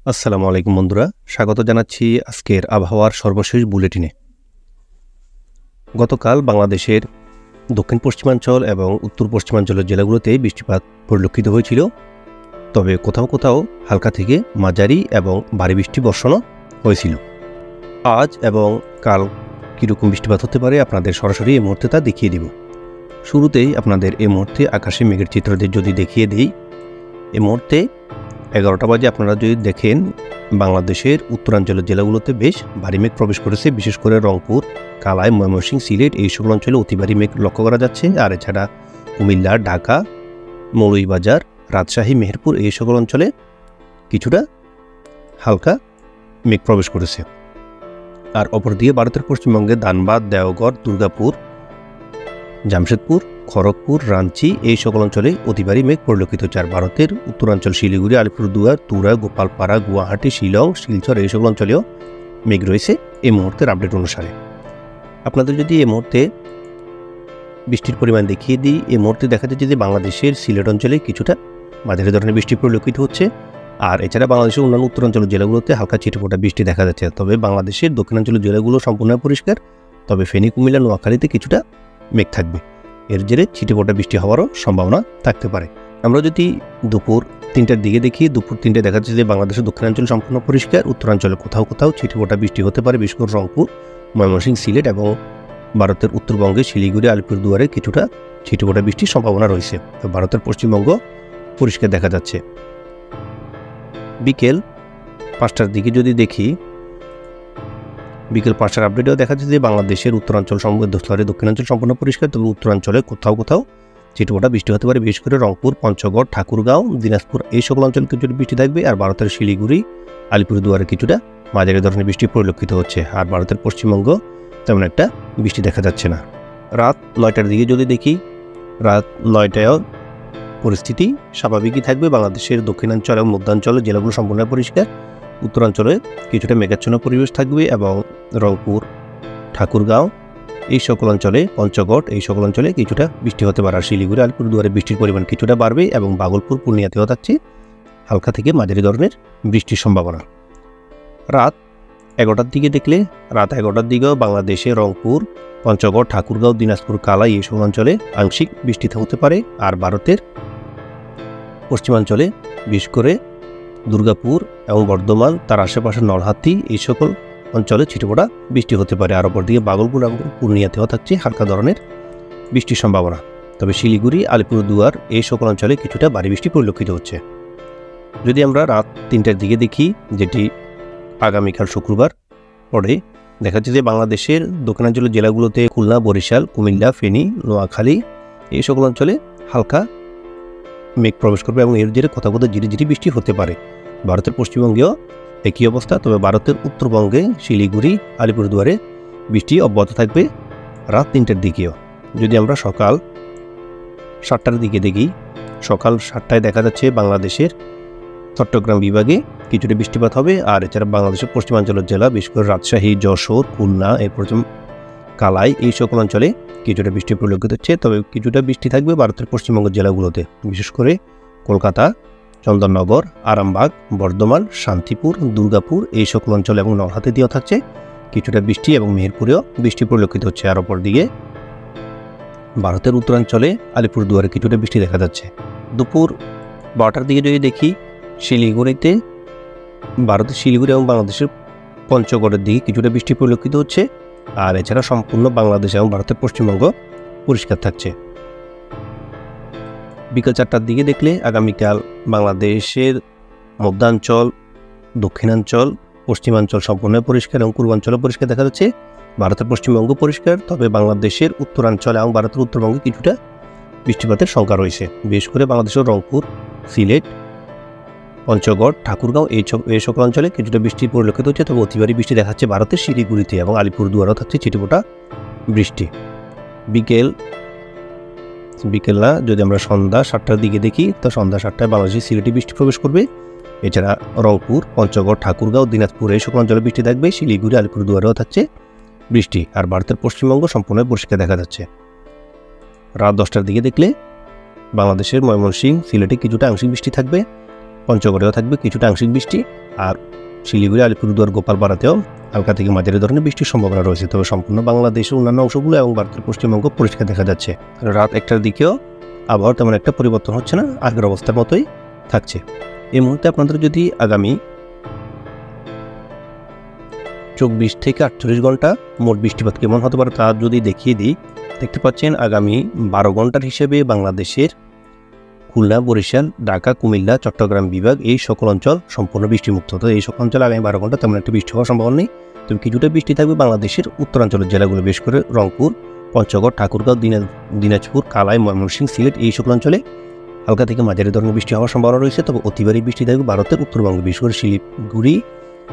আসসালামু আলাইকুম বন্ধুরা, স্বাগত জানাচ্ছি আজকের আবহাওয়ার সর্বশেষ বুলেটিনে। গতকাল বাংলাদেশের দক্ষিণ পশ্চিমাঞ্চল এবং উত্তর পশ্চিমাঞ্চলের জেলাগুলোতে বৃষ্টিপাত পরিলক্ষিত হয়েছিল, তবে কোথাও কোথাও হালকা থেকে মাঝারি এবং ভারী বৃষ্টি বর্ষণও হয়েছিল। আজ এবং কাল কীরকম বৃষ্টিপাত হতে পারে আপনাদের সরাসরি এই মুহূর্তে তা দেখিয়ে দিব। শুরুতেই আপনাদের এই মুহূর্তে আকাশে মেঘের চিত্রদের যদি দেখিয়ে দিই, এই মুহূর্তে 11টা বাজে আপনারা যদি দেখেন বাংলাদেশের উত্তরাঞ্চলের জেলাগুলোতে বেশ ভারী মেঘ প্রবেশ করেছে। বিশেষ করে রংপুর, কালাই, ময়মনসিংহ, সিলেট এই সকল অঞ্চলে অতি ভারী মেঘ লক্ষ্য করা যাচ্ছে। আর এছাড়া কুমিল্লা, ঢাকা, মৌলভীবাজার, রাজশাহী, মেহেরপুর এই সকল অঞ্চলে কিছুটা হালকা মেঘ প্রবেশ করেছে। আর অপরদিকে ভারতের পশ্চিমবঙ্গে ধানবাদ, দেওঘর, দুর্গাপুর, জামশেদপুর, খড়গপুর, রাঞ্চি এই সকল অঞ্চলে অতি ভারী মেঘ পরিলক্ষিত হচ্ছে। আর ভারতের উত্তরাঞ্চল শিলিগুড়ি, আলিপুরদুয়ার, তুরা, গোপালপাড়া, গুয়াহাটি, শিলং, শিলচর এই সকল অঞ্চলেও মেঘ রয়েছে এই মুহূর্তের আপডেট অনুসারে। আপনাদের যদি এই মুহূর্তে বৃষ্টির পরিমাণ দেখিয়ে দিই, এই মুহূর্তে দেখা যাচ্ছে যে বাংলাদেশের সিলেট অঞ্চলে কিছুটা মাঝারি ধরনের বৃষ্টি পরিলক্ষিত হচ্ছে। আর এছাড়া বাংলাদেশের অন্যান্য উত্তরাঞ্চলের জেলাগুলোতে হালকা ছিটেফোঁটা বৃষ্টি দেখা যাচ্ছে। তবে বাংলাদেশের দক্ষিণাঞ্চলের জেলাগুলো সম্পূর্ণ পরিষ্কার, তবে ফেনী, কুমিল্লা, নোয়াখালীতে কিছুটা মেঘ থাকবে। এর জেরে ছিটেফোঁটা বৃষ্টি হওয়ারও সম্ভাবনা থাকতে পারে। আমরা যদি দুপুর 3টার দিকে দেখি, দুপুর 3টায় দেখা যাচ্ছে যে বাংলাদেশের দক্ষিণাঞ্চল সম্পূর্ণ পরিষ্কার, উত্তরাঞ্চলে কোথাও কোথাও ছিটেফোঁটা বৃষ্টি হতে পারে। বিশেষ করে রংপুর, ময়মনসিংহ, সিলেট এবং ভারতের উত্তরবঙ্গে শিলিগুড়ি, আলিপুরদুয়ারে কিছুটা ছিটেফোঁটা বৃষ্টির সম্ভাবনা রয়েছে। তো ভারতের পশ্চিমবঙ্গ পরিষ্কার দেখা যাচ্ছে। বিকেল 5টার দিকে যদি দেখি, বিকেল 5টার আপডেটেও দেখা যাচ্ছে যে বাংলাদেশের উত্তরাঞ্চল স্তরে দক্ষিণাঞ্চল সম্পূর্ণ পরিষ্কার, তবে উত্তরাঞ্চলে কোথাও কোথাও ছিটেফোঁটা বৃষ্টি হতে পারে। বিশেষ করে রংপুর, পঞ্চগড়, ঠাকুরগাঁও, দিনাজপুর এই সকল অঞ্চলে কিছুটা বৃষ্টি থাকবে। আর ভারতের শিলিগুড়ি, আলিপুরদুয়ারে কিছুটা মাঝারি ধরনের বৃষ্টি পরিলক্ষিত হচ্ছে। আর ভারতের পশ্চিমবঙ্গ তেমন একটা বৃষ্টি দেখা যাচ্ছে না। রাত 9টার দিকে যদি দেখি, রাত 9টায়ও পরিস্থিতি স্বাভাবিকই থাকবে। বাংলাদেশের দক্ষিণাঞ্চল এবং মধ্যাঞ্চলের জেলাগুলো সম্পূর্ণ পরিষ্কার, উত্তরাঞ্চলে কিছুটা মেঘাচ্ছন্ন পরিবেশ থাকবে এবং রংপুর, ঠাকুরগাঁও এই সকল অঞ্চলে, পঞ্চগড় এই সকল অঞ্চলে কিছুটা বৃষ্টি হতে পারে। আর শিলিগুড়ি, আলিপুরদুয়ারে বৃষ্টির পরিমাণ কিছুটা বাড়বে এবং ভাগলপুর, পূর্ণিয়াতেও থাকছে হালকা থেকে মাঝারি ধরনের বৃষ্টির সম্ভাবনা। রাত 11টার দিকে দেখলে, রাত 11টার দিকেও বাংলাদেশে রংপুর, পঞ্চগড়, ঠাকুরগাঁও, দিনাজপুর, কালাই এই সকল অঞ্চলে আংশিক বৃষ্টি হতে পারে। আর ভারতের পশ্চিমাঞ্চলে বিশেষ করে দুর্গাপুর এবং বর্ধমান, তার আশেপাশের নলহাটি এই সকল অঞ্চলে ছিটেফোঁটা বৃষ্টি হতে পারে। আর অপরদিকে ভাগলপুর এবং পূর্ণিয়াতেও থাকছে হালকা ধরনের বৃষ্টির সম্ভাবনা। তবে শিলিগুড়ি, আলিপুরদুয়ার এই সকল অঞ্চলে কিছুটা ভারী বৃষ্টি পরিলক্ষিত হচ্ছে। যদি আমরা রাত 3টার দিকে দেখি, যেটি আগামীকাল শুক্রবার পরে, দেখা যাচ্ছে যে বাংলাদেশের দক্ষিণাঞ্চলের জেলাগুলোতে খুলনা, বরিশাল, কুমিল্লা, ফেনী, নোয়াখালী এই সকল অঞ্চলে হালকা মেঘ প্রবেশ করবে এবং এর জেরে কোথাও কোথাও ঝিরিঝিরি বৃষ্টি হতে পারে। ভারতের পশ্চিমবঙ্গেও একই অবস্থা, তবে ভারতের উত্তরবঙ্গে শিলিগুড়ি, আলিপুরদুয়ারে বৃষ্টি অব্যাহত থাকবে রাত 3টার দিকেও। যদি আমরা সকাল 7টার দিকে দেখি, সকাল 7টায় দেখা যাচ্ছে বাংলাদেশের চট্টগ্রাম বিভাগে কিছুটা বৃষ্টিপাত হবে। আর এছাড়া বাংলাদেশের পশ্চিমাঞ্চলের জেলা বিশেষ করে রাজশাহী, যশোর, খুলনা, এরপর কালাই এই সকল অঞ্চলে কিছুটা বৃষ্টি পরিলক্ষিত হচ্ছে। তবে কিছুটা বৃষ্টি থাকবে ভারতের পশ্চিমবঙ্গের জেলাগুলোতে, বিশেষ করে কলকাতা, চন্দননগর, আরামবাগ, বর্ধমান, শান্তিপুর, দুর্গাপুর এই সকল অঞ্চল এবং নলহাটিতেও থাকছে কিছুটা বৃষ্টি এবং মেহেরপুরেও বৃষ্টি পরিলক্ষিত হচ্ছে। আর অপর দিকে ভারতের উত্তরাঞ্চলে আলিপুরদুয়ারে কিছুটা বৃষ্টি দেখা যাচ্ছে। দুপুর 12টার দিকে যদি দেখি, শিলিগুড়িতে, ভারতের শিলিগুড়ি এবং বাংলাদেশের পঞ্চগড়ের দিকে কিছুটা বৃষ্টি পরিলক্ষিত হচ্ছে। আর এছাড়া সম্পূর্ণ বাংলাদেশ এবং ভারতের পশ্চিমবঙ্গ পরিষ্কার থাকছে। বিকেল 4টার দিকে দেখলে আগামীকাল বাংলাদেশের মধ্যাঞ্চল, দক্ষিণাঞ্চল, পশ্চিমাঞ্চল সম্পূর্ণ পরিষ্কার এবং পূর্বাঞ্চল পরিষ্কার দেখা যাচ্ছে। ভারতের পশ্চিমবঙ্গ পরিষ্কার, তবে বাংলাদেশের উত্তরাঞ্চল এবং ভারতের উত্তরবঙ্গে কিছুটা বৃষ্টিপাতের সংখ্যা রয়েছে। বিশেষ করে বাংলাদেশের রংপুর, সিলেট, পঞ্চগড়, ঠাকুরগাঁও এই সকল অঞ্চলে কিছুটা বৃষ্টি পরিলক্ষিত হচ্ছে। তবে অতি ভারী বৃষ্টি দেখাচ্ছে ভারতের শিলিগুড়িতে এবং আলিপুরদুয়ারেও থাকছে ছিটেফোঁটা বৃষ্টি। বিকেল না, যদি আমরা সন্ধ্যা 7টার দিকে দেখি, তো সন্ধ্যা 7টায় বাংলাদেশের সিলেটে বৃষ্টি প্রবেশ করবে। এছাড়া রংপুর, পঞ্চগড়, ঠাকুরগাঁও, দিনাজপুর এই সকল অঞ্চলে বৃষ্টি থাকবে। শিলিগুড়ি, আলিপুরদুয়ারেও থাকছে বৃষ্টি। আর ভারতের পশ্চিমবঙ্গ সম্পূর্ণ পরিষ্কার দেখা যাচ্ছে। রাত 10টার দিকে দেখলে বাংলাদেশের ময়মনসিংহ, সিলেটে কিছুটা আংশিক বৃষ্টি থাকবে। পঞ্চগড়েও থাকবে কিছুটা আংশিক বৃষ্টি, আর শিলিগুড়ি, আলিপুরদুয়ার, গোপালপাড়াতেও হালকা থেকে মাঝারি ধরনের বৃষ্টির সম্ভাবনা রয়েছে। তবে সম্পূর্ণ বাংলাদেশের অন্যান্য অংশগুলো এবং ভারতের পশ্চিমবঙ্গ পরিষ্কার দেখা যাচ্ছে। রাত 1টার দিকেও আবহাওয়ার তেমন একটা পরিবর্তন হচ্ছে না, আগের অবস্থার মতোই থাকছে। এই মুহূর্তে আপনাদের যদি আগামী 24 থেকে 48 ঘন্টা মোট বৃষ্টিপাত কেমন হতে পারে তা যদি দেখিয়ে দিই, দেখতে পাচ্ছেন আগামী 12 ঘন্টার হিসেবে বাংলাদেশের খুলনা, বরিশাল, ঢাকা, কুমিল্লা, চট্টগ্রাম বিভাগ এই সকল অঞ্চল সম্পূর্ণ বৃষ্টিমুক্ত। তো এই সকল অঞ্চলে আগামী 12 ঘন্টা তেমন একটা বৃষ্টি হওয়ার সম্ভাবনা নেই। তবে কিছুটা বৃষ্টি থাকবে বাংলাদেশের উত্তরাঞ্চলের জেলাগুলো, বিশেষ করে রংপুর, পঞ্চগড়, ঠাকুরগাঁও, দিনাজপুর, কালাই, ময়মনসিংহ, সিলেট এই সকল অঞ্চলে হালকা থেকে মাঝারি ধরনের বৃষ্টি হওয়ার সম্ভাবনা রয়েছে। তবে অতি ভারী বৃষ্টি থাকবে ভারতের উত্তরবঙ্গে, বিশেষ করে শিলিগুড়ি,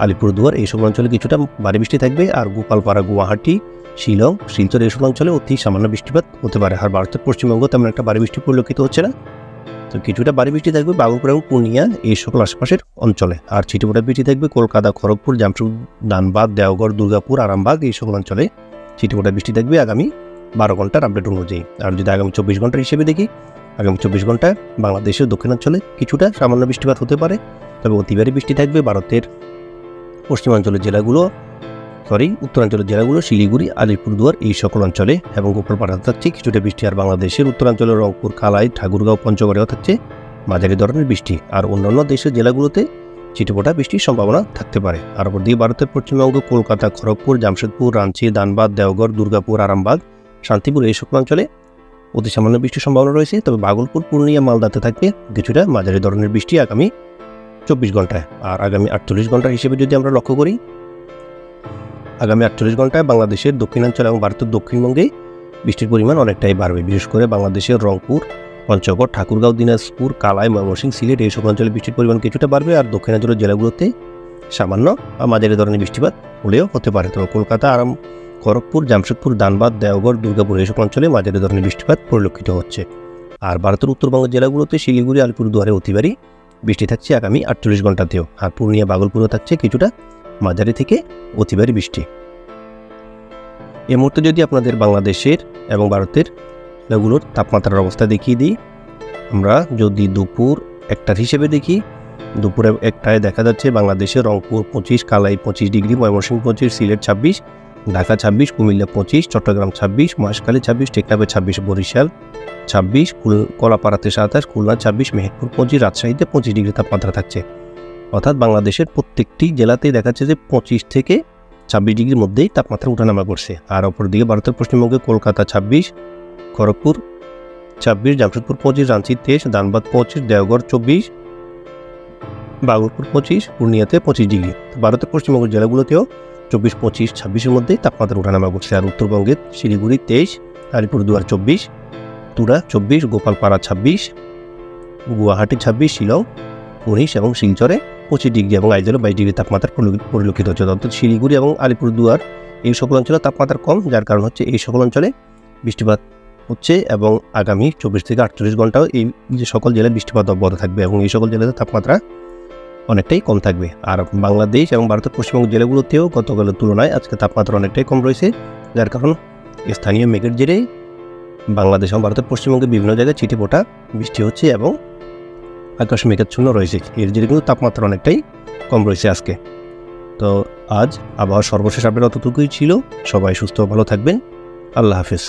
আলিপুরদুয়ার এই সকল অঞ্চলে কিছুটা ভারী বৃষ্টি থাকবে। আর গোপালপাড়া, গুয়াহাটি, শিলং, শিলচর এই সকল অঞ্চলে অতি সামান্য বৃষ্টিপাত হতে পারে। আর ভারতের পশ্চিমবঙ্গ তেমন একটা ভারী বৃষ্টি পরিলক্ষিত হচ্ছে না। তো কিছুটা ভারী বৃষ্টি থাকবে বাবুপুর এবং পূর্ণিয়া এই সকল আশেপাশের অঞ্চলে। আর ছিটেফোঁটা বৃষ্টি থাকবে কলকাতা, খড়গপুর, জামশেদপুর, ধানবাদ, দেওঘর, দুর্গাপুর, আরামবাগ এই সকল অঞ্চলে ছিটেফোঁটা বৃষ্টি থাকবে আগামী 12 ঘন্টার আপডেট অনুযায়ী। আর যদি আগামী 24 ঘন্টার হিসেবে দেখি, আগামী 24 ঘন্টায় বাংলাদেশের দক্ষিণাঞ্চলে কিছুটা সামান্য বৃষ্টিপাত হতে পারে। তবে অতি ভারী বৃষ্টি থাকবে ভারতের পশ্চিমাঞ্চলের জেলাগুলো, উত্তরাঞ্চলের জেলাগুলো, শিলিগুড়ি, আলিপুরদুয়ার এই সকল অঞ্চলে এবং গোপালপাড়াতে থাকছে কিছুটা বৃষ্টি। আর বাংলাদেশের উত্তরাঞ্চলের রংপুর, কালাই, ঠাকুরগাঁও, পঞ্চগড়েও থাকছে মাঝারি ধরনের বৃষ্টি। আর অন্যান্য দেশের জেলাগুলোতে ছিটেফোঁটা বৃষ্টির সম্ভাবনা থাকতে পারে। আর অপরদিকে ভারতের পশ্চিমবঙ্গ, কলকাতা, খড়গপুর, জামশেদপুর, রাঁচি, ধানবাদ, দেওঘর, দুর্গাপুর, আরামবাগ, শান্তিপুর এই সকল অঞ্চলে অতি সামান্য বৃষ্টির সম্ভাবনা রয়েছে। তবে ভাগলপুর, পূর্ণিয়া, মালদাতে থাকবে কিছুটা মাঝারি ধরনের বৃষ্টি আগামী 24 ঘন্টায়। আর আগামী 48 ঘন্টার হিসেবে যদি আমরা লক্ষ্য করি, আগামী 48 ঘন্টায় বাংলাদেশের দক্ষিণাঞ্চল এবং ভারতের দক্ষিণবঙ্গে বৃষ্টির পরিমাণ অনেকটাই বাড়বে। বিশেষ করে বাংলাদেশের রংপুর, পঞ্চগড়, ঠাকুরগাঁও, দিনাজপুর, কালাই, ময়মনসিংহ, সিলেট এই সকল অঞ্চলে বৃষ্টির পরিমাণ কিছুটা বাড়বে। আর দক্ষিণাঞ্চলের জেলাগুলোতে সামান্য বা মাঝারি ধরনের বৃষ্টিপাত হলেও হতে পারে। তবে কলকাতা, খড়গপুর, জামশেদপুর, ধানবাদ, দেওঘর, দুর্গাপুর এই সকল অঞ্চলে মাঝারি ধরনের বৃষ্টিপাত পরিলক্ষিত হচ্ছে। আর ভারতের উত্তরবঙ্গের জেলাগুলোতে শিলিগুড়ি, আলিপুরদুয়ারে অতি ভারী বৃষ্টি থাকছে আগামী 48 ঘন্টাতেও। আর পূর্ণিয়া, ভাগলপুরেও থাকছে কিছুটা মাঝারি থেকে অতি ভারী বৃষ্টি। এই মুহূর্তে যদি আপনাদের বাংলাদেশের এবং ভারতের জেলাগুলোর তাপমাত্রার অবস্থা দেখিয়ে দিই, আমরা যদি দুপুর 1টার হিসেবে দেখি, দুপুরে 1টায় দেখা যাচ্ছে বাংলাদেশের রংপুর 25, কালাই 25 ডিগ্রি, ময়মনসিংহ 25, সিলেট 26, ঢাকা 26, কুমিল্লা 25, চট্টগ্রাম 26, মহেশখালী 26, টেকনাফে 26, বরিশাল 26, কলাপাড়াতে 27, খুলনা 26, মেহেরপুর 25, রাজশাহীতে 25 ডিগ্রি তাপমাত্রা থাকছে। অর্থাৎ বাংলাদেশের প্রত্যেকটি জেলাতেই দেখাচ্ছে যে 25 থেকে 26 ডিগ্রির মধ্যেই তাপমাত্রা উঠানামা করছে। আর অপরদিকে ভারতের পশ্চিমবঙ্গে কলকাতা 26, খড়গপুর 26, জামশেদপুর 25, রাঁচি 23, ধানবাদ 25, দেওঘর 24, ভাগলপুর 25, পূর্ণিয়াতে 25 ডিগ্রি। ভারতের পশ্চিমবঙ্গের জেলাগুলোতেও 24, 25, 26-এর মধ্যেই তাপমাত্রা উঠানামা করছে। আর উত্তরবঙ্গের শিলিগুড়ি 23, আলিপুরদুয়ার 24, তুরা 24, গোপালপাড়া 26, গুয়াহাটি 26, শিলং 19 এবং শিলচরে 25 ডিগ্রি এবং আইজলে 22 ডিগ্রি তাপমাত্রা পরিলক্ষিত হচ্ছে। অর্থাৎ শিলিগুড়ি এবং আলিপুরদুয়ার এই সকল অঞ্চলে তাপমাত্রা কম, যার কারণ হচ্ছে এই সকল অঞ্চলে বৃষ্টিপাত হচ্ছে এবং আগামী 24 থেকে 48 ঘন্টাও এই যে সকল জেলায় বৃষ্টিপাত অব্যাহত থাকবে এবং এই সকল জেলাতে তাপমাত্রা অনেকটাই কম থাকবে। আর বাংলাদেশ এবং ভারতের পশ্চিমবঙ্গ জেলাগুলোতেও গতকালের তুলনায় আজকে তাপমাত্রা অনেকটাই কম রয়েছে, যার কারণ স্থানীয় মেঘের জেরে বাংলাদেশ এবং ভারতের পশ্চিমবঙ্গের বিভিন্ন জায়গায় ছিটেফোঁটা বৃষ্টি হচ্ছে এবং আকাশ মেঘাচ্ছন্ন রয়েছে। এর জেরে কিন্তু তাপমাত্রা অনেকটাই কম রয়েছে আজকে। তো আজ আবহাওয়ার সর্বশেষ আপডেট অতটুকুই ছিল। সবাই সুস্থ ভালো থাকবেন। আল্লাহ হাফেজ।